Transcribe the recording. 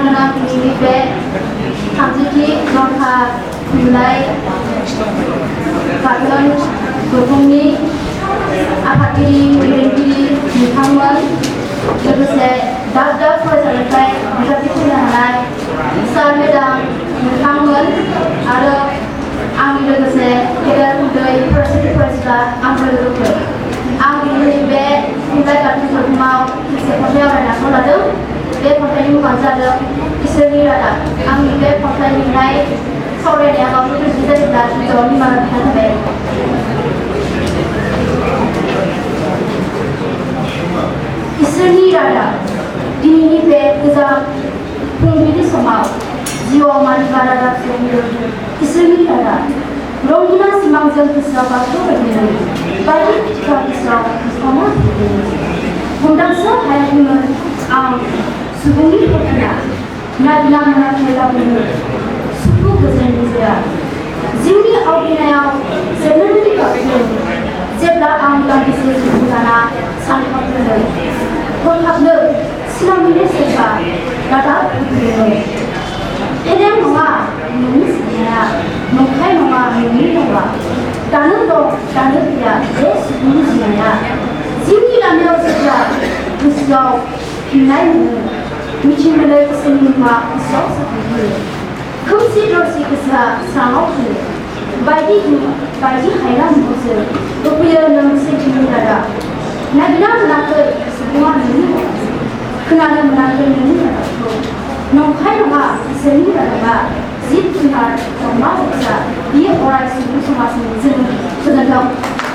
गोनां दिनैनि बे 30थि जरखा खुंनाय गाथोन गौथुमनि आफादगिरि दैदेनगिरि नोंथांमोन लोगोसे दाब दाब फरायसालिनिफ्राय बिजाबि फैनो हानाय सार मेडाम नोंथांमोन आरो आंनि लोगोसे गेदेर उन्दै फरायसालि फरायसाला आंबो लोगोफोर आं दिनैनि बे थुनलाइ गाथोन गौथुमाव मोनसे खन्थाइ आवरायनो आखायाव लादों। बे खन्थाइनि मुङानो जादों इसोरनि रादाब। आंनि बे खन्थाइ लिरनाय सावरायनाया माबाफोर गोरोन्थि जायोब्ला गिबियाव निमाहा बिनाय थाबाय। इसोरनि रादाब दिनैनि बे गोजाम फुंबिलि समाव जिउआव मानिबा रादाब सोलोंदों इसोरनि रादाब रंगिना सिमांजों गोसोआव बाथौ बायदि बायदि फिथा गोसोआव बिफाङा हमदांसो हायाखैमोन आं सुबुंनि फोथायना नागिरना मोनाखैब्लाबो सुखु गोजोन गेजेरा जिउनि आवग्रिनायाव जेब्लानि गाबदों जेब्ला आं दान्दिसे सुबुं जाना सानहाबदों हरखाबनो सिमांनि सोरबा रादाब होफैदों। फेलें नङा नोंनि साननाया नंखाय नङा नोंनि रावा दानो दं दानो गैया बे सुबुंनि जिउआ जिउनि लामायाव जेब्ला गोसोआव फिननाय मोनो मिथिमोनै इसोरनि मुङा गोसोआव साफायो खोमसि दरसि गोसोआ स्राङाव फैयो बायदि हायना महरजों होफैयो नों सैथोनि रादाब नागिरना मोनाखै सुबुङा नोंनि खोनानो मोनाखै नोंनि रादाबखौ नंखाय नङा इसोरनि रादाबा जिब जुनार दावमा दाउसा बियो अराय सुबुं समाजनि जोनोम गोजोनथों।